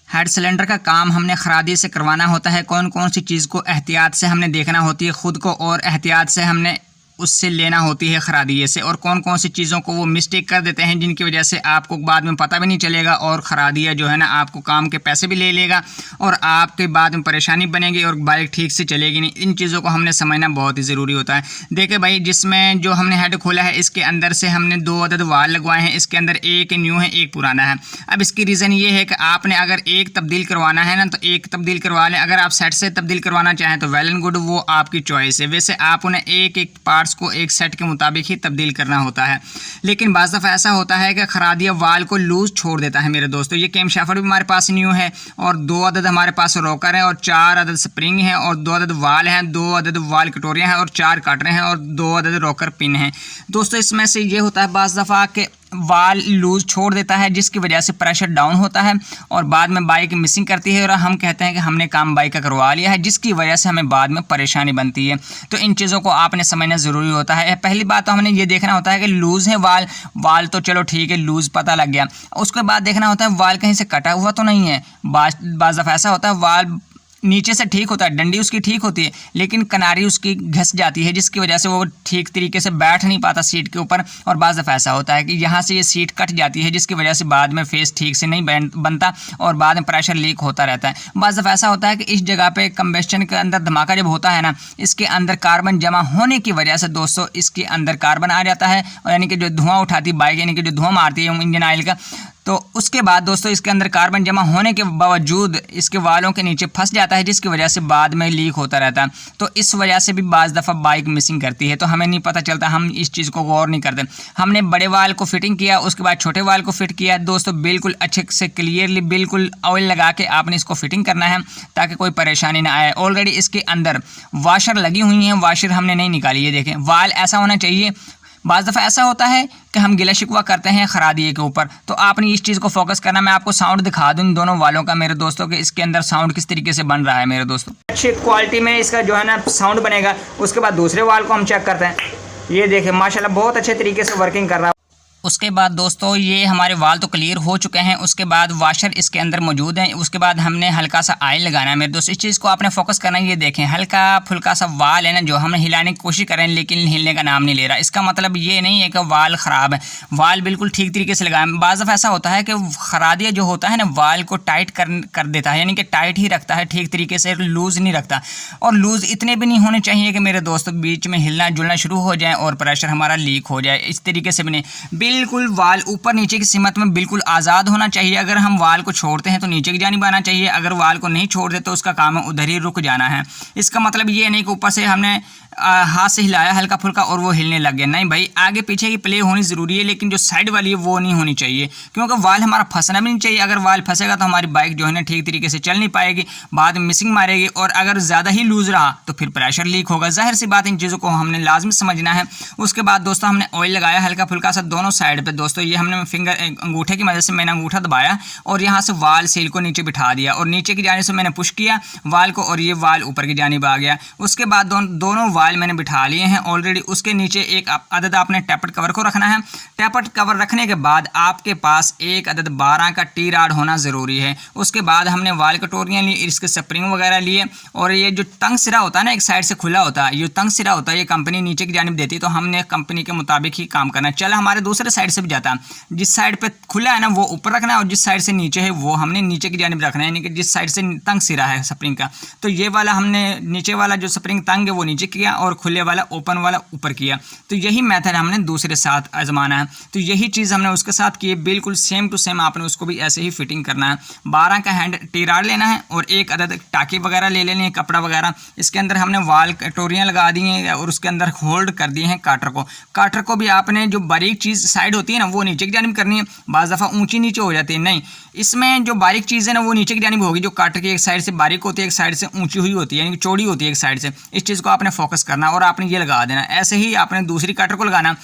Head cylinder का काम हमने खरादी से करवाना होता है। कौन कौन सी चीज़ को एहतियात से हमने देखना होती है खुद को और एहतियात से हमने उससे लेना होती है खरादिए से, और कौन कौन सी चीज़ों को वो मिस्टेक कर देते हैं जिनकी वजह से आपको बाद में पता भी नहीं चलेगा और खरादिया जो है ना आपको काम के पैसे भी ले लेगा और आपके बाद में परेशानी बनेगी और बाइक ठीक से चलेगी नहीं। इन चीज़ों को हमने समझना बहुत ही ज़रूरी होता है। देखिए भाई, जिसमें जो हमने हेड खोला है इसके अंदर से हमने 2 अदद वाल लगवाए हैं। इसके अंदर एक न्यू है, एक पुराना है। अब इसकी रीज़न ये है कि आपने अगर एक तब्दील करवाना है ना तो एक तब्दील करवा लें। अगर आप सेट से तब्दील करवाना चाहें तो वेल एंड गुड, वो आपकी चॉइस है। वैसे आप उन्हें एक एक पार्ट्स को एक सेट के मुताबिक ही तब्दील करना होता है। लेकिन बाज़ दफ़ा ऐसा होता है कि खरादिया वाल को लूज छोड़ देता है मेरे दोस्तों। ये कैम शाफ्ट भी हमारे पास न्यू है और 2 अदद हमारे पास रोकर हैं और 4 अदद स्प्रिंग हैं और 2 अदद वाल हैं, 2 अदद वाल कटोरियाँ हैं और 4 काटरे हैं और 2 अदद रोकर पिन हैं। दोस्तों इसमें से ये होता है बाज़ दफ़ा के वाल लूज छोड़ देता है जिसकी वजह से प्रेशर डाउन होता है और बाद में बाइक मिसिंग करती है और हम कहते हैं कि हमने काम बाइक का करवा लिया है, जिसकी वजह से हमें बाद में परेशानी बनती है। तो इन चीज़ों को आपने समझना ज़रूरी होता है। पहली बात तो हमने ये देखना होता है कि लूज़ है वाल तो चलो ठीक है, लूज़ पता लग गया। उसके बाद देखना होता है वाल कहीं से कटा हुआ तो नहीं है। बाज़ दफ़ा ऐसा होता है वाल नीचे से ठीक होता है, डंडी उसकी ठीक होती है, लेकिन किनारी उसकी घस जाती है जिसकी वजह से वो ठीक तरीके से बैठ नहीं पाता सीट के ऊपर। और बाज़ दफ़ा ऐसा होता है कि यहाँ से ये सीट कट जाती है जिसकी वजह से बाद में फेस ठीक से नहीं बनता और बाद में प्रेशर लीक होता रहता है। बाज़ दफ़ा ऐसा होता है कि इस जगह पे कंबेस्चन के अंदर धमाका जब होता है ना, इसके अंदर कार्बन जमा होने की वजह से दोस्तों इसके अंदर कार्बन आ जाता है और यानी कि जो धुआं उठाती बाइक, यानी कि जो धुआं मारती है इंजन ऑयल का, तो उसके बाद दोस्तों इसके अंदर कार्बन जमा होने के बावजूद इसके वालों के नीचे फंस जाता है जिसकी वजह से बाद में लीक होता रहता है। तो इस वजह से भी बाज़ दफ़ा बाइक मिसिंग करती है, तो हमें नहीं पता चलता, हम इस चीज़ को गौर नहीं करते। हमने बड़े वाल को फिटिंग किया, उसके बाद छोटे वाल को फिट किया। दोस्तों बिल्कुल अच्छे से क्लियरली बिल्कुल ऑयल लगा के आपने इसको फिटिंग करना है ताकि कोई परेशानी ना आए। ऑलरेडी इसके अंदर वाशर लगी हुई हैं, वाशर हमने नहीं निकाली है। देखें वाल ऐसा होना चाहिए। बाज़ दफ़ा ऐसा होता है कि हम गिला शिकवा करते हैं खरादिए के ऊपर, तो आपने इस चीज़ को फोकस करना। मैं आपको साउंड दिखा दूँ इन दोनों वालों का मेरे दोस्तों के, इसके अंदर साउंड किस तरीके से बन रहा है मेरे दोस्तों। अच्छी क्वालिटी में इसका जो है ना साउंड बनेगा। उसके बाद दूसरे वाल को हम चेक करते हैं। ये देखें माशाल्लाह बहुत अच्छे तरीके से वर्किंग कर रहा है। उसके बाद दोस्तों ये हमारे वाल तो क्लियर हो चुके हैं, उसके बाद वाशर इसके अंदर मौजूद हैं। उसके बाद हमने हल्का सा ऑयल लगाना है मेरे दोस्तों। इस चीज़ को आपने फोकस करना है। ये देखें हल्का फुल्का सा वाल है ना जो हम हिलाने की कोशिश कर रहे हैं लेकिन हिलने का नाम नहीं ले रहा। इसका मतलब ये नहीं है कि वाल ख़राब है, वाल बिल्कुल ठीक तरीके से लगाएं। बाज़ दफ़ा ऐसा होता है कि खरादिया जो होता है ना वाल को टाइट कर देता है, यानी कि टाइट ही रखता है, ठीक तरीके से लूज़ नहीं रखता। और लूज़ इतने भी नहीं होने चाहिए कि मेरे दोस्तों बीच में हिलना जुलना शुरू हो जाए और प्रेशर हमारा लीक हो जाए। इस तरीके से भी नहीं, बिल्कुल वाल ऊपर नीचे की सीमत में बिल्कुल आज़ाद होना चाहिए। अगर हम वाल को छोड़ते हैं तो नीचे की जानिब आना चाहिए, अगर वाल को नहीं छोड़ते तो उसका काम है उधर ही रुक जाना है। इसका मतलब ये नहीं कि ऊपर से हमने हाथ से हिलाया हल्का फुल्का और वो हिलने लग गया। नहीं भाई, आगे पीछे की प्ले होनी ज़रूरी है, लेकिन जो साइड वाली है वो नहीं होनी चाहिए, क्योंकि वाल हमारा फंसना भी नहीं चाहिए। अगर वाल फंसेगा तो हमारी बाइक जो है ना ठीक तरीके से चल नहीं पाएगी, बाद में मिसिंग मारेगी और अगर ज़्यादा ही लूज़ रहा तो फिर प्रेशर लीक होगा। ज़ाहिर सी बात, इन चीज़ों को हमने लाजमी समझना है। उसके बाद दोस्तों हमने ऑयल लगाया हल्का फुल्का सा दोनों साइड पर। दोस्तों ये हमने अंगूठे की मदद से मैंने अंगूठा दबाया और यहाँ से वाल सील को नीचे बिठा दिया और नीचे की जानिब से मैंने पुश किया वाल को और ये वाल ऊपर की जानिब आ गया। उसके बाद दोनों वाल मैंने बिठा लिए हैं ऑलरेडी। उसके नीचे एक अदद आपने टैपर्ड कवर को रखना है। टैपर्ड कवर रखने के बाद आपके पास एक अदद 12 का टी राड होना ज़रूरी है। उसके बाद हमने वाल कटोरियाँ ली, इसके स्प्रिंग वगैरह लिए और ये जो तंग सिरा होता है ना एक साइड से खुला होता है, ये तंग सिरा होता है, ये कंपनी नीचे की जानिब देती है, तो हमने कंपनी के मुताबिक ही काम करना है। चल हमारे दूसरे साइड से भी जाता है, जिस साइड पे खुला है ना वो ऊपर रखना है और जिस साइड से नीचे है वो हमने नीचे की जानिब रखना है, यानी कि जिस साइड से तंग सिरा है स्प्रिंग का, तो ये वाला हमने नीचे वाला जो स्प्रिंग तंग है वो नीचे किया और खुले वाला ओपन वाला ऊपर किया। तो यही मेथड हमने दूसरे साथ आजमाना है। तो यही चीज़ हमने उसके साथ की, बिल्कुल सेम टू सेम आपने उसको भी ऐसे ही फिटिंग करना है। 12 का हैंड टी राड लेना है और एक अदद टाँकी वगैरह ले लेनी है, कपड़ा वगैरह। इसके अंदर हमने वाल कटोरियाँ लगा दी हैं और उसके अंदर होल्ड कर दिए हैं काटर को। काटर को भी आपने जो बारीक चीज़ साइड होती है ना वो नीचे की जानिब करनी है। बाज़ दफ़ा ऊंची नीचे हो जाती है, नहीं, इसमें जो बारीक चीज़ है ना वो नीचे की जानिब होगी। जो काटर की एक साइड से बारीक होती है, एक साइड से ऊंची हुई होती है, यानी कि चौड़ी होती है एक साइड से। इस चीज़ को आपने फोकस करना और आपने ये लगा देना। ऐसे ही आपने दूसरी काटर को लगाना।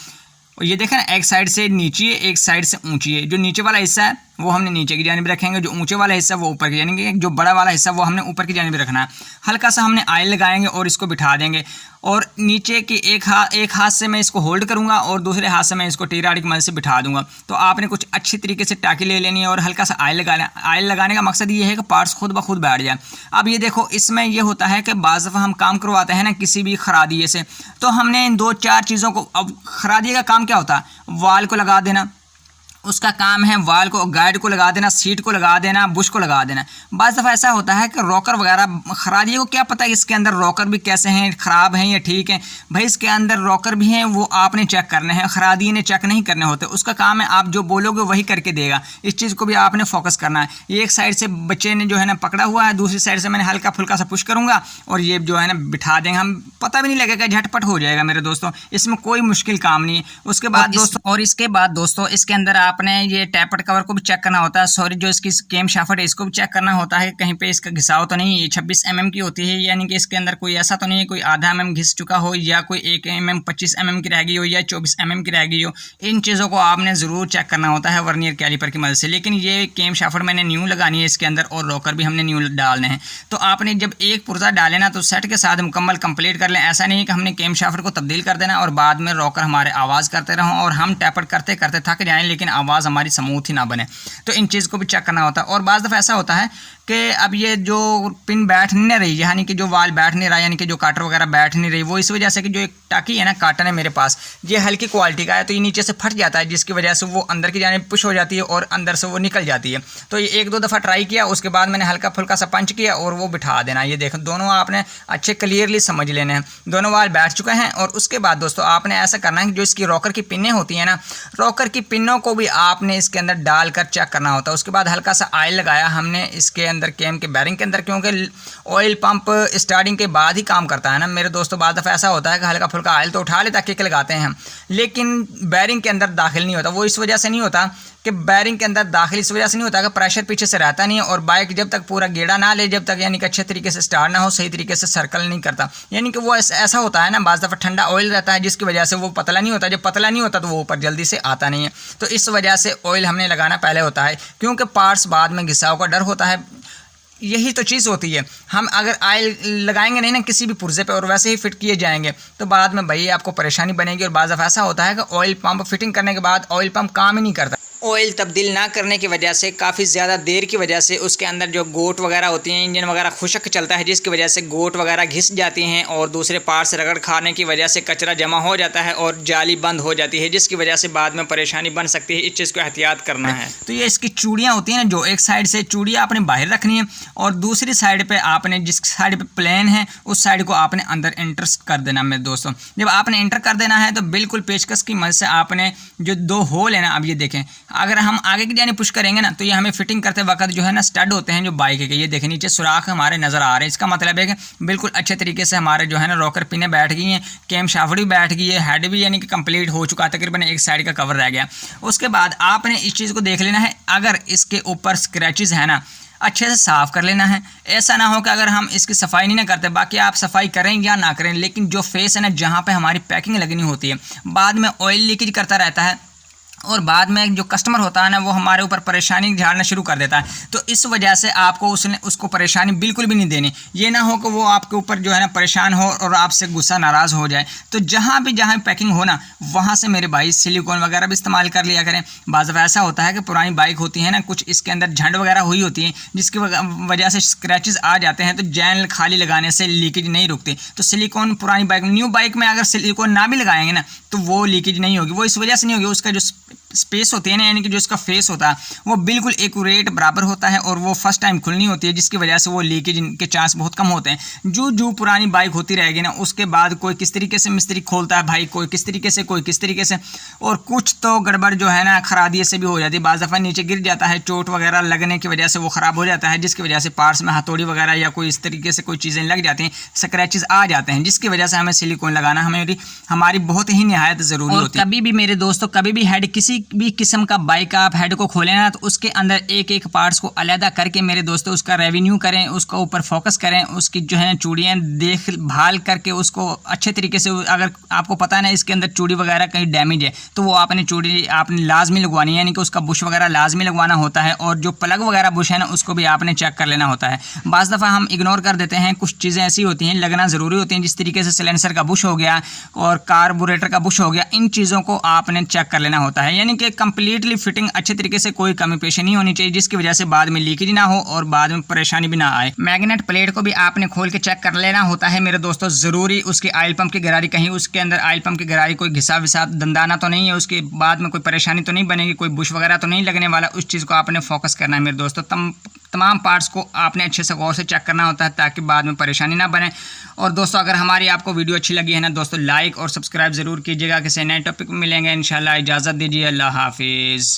और ये देखें ना, एक साइड से नीची है, एक साइड से ऊंची है। जो नीचे वाला हिस्सा है वो हमने नीचे की जानिब रखेंगे, जो ऊंचे वाला हिस्सा वो ऊपर की, यानी कि जो बड़ा वाला हिस्सा वो हमने ऊपर की जानिब रखना है। हल्का सा हमने ऑयल लगाएंगे और इसको बिठा देंगे, और नीचे की एक हाथ से मैं इसको होल्ड करूंगा और दूसरे हाथ से मैं इसको टी-रॉड की मदद से बिठा दूंगा। तो आपने कुछ अच्छी तरीके से टाँकी ले लेनी है और हल्का सा ऑयल लगाना है। ऑयल लगाने का मकसद ये है कि पार्ट्स खुद ब खुद बैठ जाए। अब ये देखो, इसमें ये होता है कि बाज़ दफ़ा हम काम करवाते हैं ना किसी भी खरादिए से, तो हमने इन 2-4 चीज़ों को, अब खरादिए का काम क्या होता है, वाल को लगा देना, उसका काम है वाल को, गाइड को लगा देना, सीट को लगा देना, बुश को लगा देना। बाज़ दफ़ा ऐसा होता है कि रॉकर वगैरह, खरादिए को क्या पता है इसके अंदर रॉकर भी कैसे हैं, ख़राब हैं या ठीक हैं। भाई इसके अंदर रॉकर भी हैं, वो आपने चेक करने हैं, खरादिए ने चेक नहीं करने होते। उसका काम है आप जो बोलोगे वही करके देगा। इस चीज़ को भी आपने फोकस करना है। ये एक साइड से बच्चे ने जो है ना पकड़ा हुआ है, दूसरी साइड से मैंने हल्का फुल्का सा पुश करूँगा और ये जो है ना बिठा देंगे हम, पता भी नहीं लगेगा, झटपट हो जाएगा मेरे दोस्तों। इसमें कोई मुश्किल काम नहीं है। उसके बाद दोस्तों, इसके बाद दोस्तों इसके अंदर आपने ये टैपट कवर को भी चेक करना होता है। सॉरी, जो इसकी केम शाफ्ट है इसको भी चेक करना होता है, कहीं पे इसका घिसाव तो नहीं। ये 26 mm की होती है, यानी कि इसके अंदर कोई ऐसा तो नहीं है कोई आधा mm घिस चुका हो, या कोई 1 mm 25 mm की रह गई हो, या 24 mm की रह गई हो। इन चीज़ों को आपने ज़रूर चेक करना होता है वर्नियर कैलिपर की मदद से। लेकिन ये केम शाफ्ट मैंने न्यू लगानी है इसके अंदर, और रॉकर भी हमने न्यू डालने हैं। तो आपने जब एक पुर्जा डाले ना तो सेट के साथ मुकम्मल कंप्लीट कर लें। ऐसा नहीं है कि हमने केम शाफ्ट को तब्दील कर देना और बाद में रॉकर हमारे आवाज़ करते रहें और हम टैपट करते करते थक जाएँ लेकिन आवाज़ हमारी स्मूथ ही ना बने। तो इन चीज़ को भी चेक करना होता है। और बाज़ दफ़ा ऐसा होता है कि अब ये जो पिन बैठ नहीं रही, यानी कि जो वाल बैठ नहीं रहा, यानी कि जो काटर वगैरह बैठ नहीं रही, वो इस वजह से कि जो एक टाकी है ना, काटन है मेरे पास, ये हल्की क्वालिटी का है, तो ये नीचे से फट जाता है, जिसकी वजह से वो अंदर की जानिब पुश हो जाती है और अंदर से वो निकल जाती है। तो ये 1-2 दफ़ा ट्राई किया, उसके बाद मैंने हल्का फुल्का सा पंच किया और वो बिठा देना। ये देखो, दोनों आपने अच्छे क्लियरली समझ लेने हैं, दोनों वाल बैठ चुके हैं। और उसके बाद दोस्तों आपने ऐसा करना है कि जो इसकी रॉकर की पिनें होती हैं ना, रॉकर की पिनों को भी आपने इसके अंदर डालकर चेक करना होता है। उसके बाद हल्का सा ऑयल लगाया हमने इसके अंदर, केम के बैरिंग के अंदर, क्योंकि ऑयल पंप स्टार्टिंग के बाद ही काम करता है ना मेरे दोस्तों। बाद दफ़ा ऐसा होता है कि हल्का फुल्का ऑयल तो उठा लेता, किक लगाते हैं हम, लेकिन बैरिंग के अंदर दाखिल नहीं होता। वो इस वजह से नहीं होता कि बैरिंग के अंदर दाखिल इस वजह से नहीं होता कि प्रेशर पीछे से रहता नहीं है, और बाइक जब तक पूरा गेड़ा ना ले, जब तक यानी कि अच्छे तरीके से स्टार्ट ना हो, सही तरीके से सर्कल नहीं करता। यानी कि वो ऐसा होता है ना, बाज़ दफ़ा ठंडा ऑयल रहता है जिसकी वजह से वो पतला नहीं होता। जब पतला नहीं होता तो वो ऊपर जल्दी से आता नहीं है। तो इस वजह से ऑयल हमने लगाना पहले होता है, क्योंकि पार्ट्स बाद में घिसाव का डर होता है। यही तो चीज़ होती है। हम अगर ऑयल लगाएंगे नहीं ना किसी भी पुर्जे पे और वैसे ही फिट किए जाएंगे तो बाद में भाई आपको परेशानी बनेगी। और बाज़ दफ़ा ऐसा होता है कि ऑयल पंप फिटिंग करने के बाद ऑयल पंप काम ही नहीं करता। ऑयल तब्दील ना करने की वजह से, काफ़ी ज़्यादा देर की वजह से उसके अंदर जो गोट वगैरह होती हैं, इंजन वगैरह खुशक चलता है, जिसकी वजह से गोट वगैरह घिस जाती हैं और दूसरे पार्ट से रगड़ खाने की वजह से कचरा जमा हो जाता है और जाली बंद हो जाती है, जिसकी वजह से बाद में परेशानी बन सकती है। इस चीज़ को एहतियात करना है। तो ये इसकी चूड़ियाँ होती हैं ना, जो एक साइड से चूड़ियाँ आपने बाहर रखनी है और दूसरी साइड पर आपने, जिस साइड पर प्लेन है उस साइड को आपने अंदर एंटर कर देना मेरे दोस्तों। जब आपने एंटर कर देना है तो बिल्कुल पेचकस की मदद से आपने जो 2 होल है ना, अब ये देखें, अगर हम आगे यानी पुश करेंगे ना तो ये हमें फिटिंग करते वक्त जो है ना स्टड होते हैं जो बाइक के, ये देखें नीचे सुराख हमारे नज़र आ रहे हैं। इसका मतलब है कि बिल्कुल अच्छे तरीके से हमारे जो है ना रॉकर पिने बैठ गई हैं, केम शाफ्ट भी बैठ गई है, हेड भी यानी कि कंप्लीट हो चुका, तकरीबन एक साइड का कवर रह गया। उसके बाद आपने इस चीज़ को देख लेना है, अगर इसके ऊपर स्क्रैचेस है ना अच्छे से साफ़ कर लेना है। ऐसा ना हो कि अगर हम इसकी सफाई नहीं ना करते, बाकी आप सफाई करें या ना करें, लेकिन जो फेस है ना जहाँ पे हमारी पैकिंग लगनी होती है, बाद में ऑयल लीकेज करता रहता है और बाद में जो कस्टमर होता है ना वो हमारे ऊपर परेशानी झाड़ना शुरू कर देता है। तो इस वजह से आपको उसको परेशानी बिल्कुल भी नहीं देनी। ये ना हो कि वो आपके ऊपर जो है ना परेशान हो और आपसे गुस्सा नाराज़ हो जाए। तो जहाँ भी पैकिंग हो ना वहाँ से मेरे भाई सिलिकॉन वगैरह भी इस्तेमाल कर लिया करें। बाज़ दफ़ा ऐसा होता है कि पुरानी बाइक होती है ना, कुछ इसके अंदर झंड वगैरह हुई होती है जिसकी वजह से स्क्रैचेस आ जाते हैं, तो जैन खाली लगाने से लीकेज नहीं रुकती। तो सिलिकॉन पुरानी बाइक, न्यू बाइक में अगर सिलिकॉन ना भी लगाएंगे ना तो वो लीकेज नहीं होगी। वो इस वजह से नहीं होगी, उसका जो स्पेस होती है ना, यानी कि जो इसका फेस होता है वो बिल्कुल एक्यूरेट बराबर होता है और वो फर्स्ट टाइम खुलनी होती है, जिसकी वजह से वो लीकेज के चांस बहुत कम होते हैं। जो पुरानी बाइक होती रहेगी ना उसके बाद कोई किस तरीके से मिस्त्री खोलता है भाई, कोई किस तरीके से, कोई किस तरीके से, और कुछ तो गड़बड़ जो है ना खरादिए से भी हो जाती है। बाज़ दफ़ा नीचे गिर जाता है, चोट वगैरह लगने की वजह से वो ख़राब हो जाता है, जिसकी वजह से पार्ट्स में हथौड़ी वगैरह या कोई इस तरीके से कोई चीज़ें लग जाती हैं, स्क्रैचेस आ जाते हैं, जिसकी वजह से हमें सिलिकॉन लगाना हमारी बहुत ही निहायत ज़रूरी होती है। कभी भी मेरे दोस्तों, कभी भी हेड किसी किसी भी किस्म का बाइक आप हेड को खोलें ना, तो उसके अंदर एक एक पार्ट्स को अलहदा करके मेरे दोस्तों उसका रेवेन्यू करें, उसको ऊपर फोकस करें, उसकी जो है चूड़ियाँ देखभाल करके उसको अच्छे तरीके से, अगर आपको पता है ना इसके अंदर चूड़ी वगैरह कहीं डैमेज है तो वो आपने लाजमी लगवानी है, यानी कि उसका बुश वगैरह लाजमी लगवाना होता है। और जो प्लग वगैरह बुश है ना उसको भी आपने चेक कर लेना होता है। बाज़ दफ़ा हम इग्नोर कर देते हैं, कुछ चीज़ें ऐसी होती हैं लगना ज़रूरी होती हैं, जिस तरीके से सिलेंसर का बुश हो गया और कार्बोरेटर का बुश हो गया, इन चीज़ों को आपने चेक कर लेना होता है। यानी कि कंप्लीटली फिटिंग अच्छे तरीके से, कोई कमी पेशी नहीं होनी चाहिए जिसकी वजह से बाद में लीकेज ना हो और बाद में परेशानी भी ना आए। मैग्नेट प्लेट को भी आपने खोल के चेक कर लेना होता है मेरे दोस्तों ज़रूरी। उसकी ऑयल पंप की गरारी, कहीं उसके अंदर ऑयल पंप की गरारी कोई घिसा विसा दंदाना तो नहीं है, उसके बाद में कोई परेशानी तो नहीं बनेगी, कोई बुश वगैरह तो नहीं लगने वाला, उस चीज़ को आपने फोकस करना है मेरे दोस्तों। तमाम पार्ट्स को आपने अच्छे से गौर से चेक करना होता है ताकि बाद में परेशानी ना बने। और दोस्तों अगर हमारी आपको वीडियो अच्छी लगी है ना दोस्तों, लाइक और सब्सक्राइब ज़रूर कीजिएगा। किसी नए टॉपिक में मिलेंगे इंशाल्लाह। इजाज़त दीजिए, अल्लाह हाफिज़।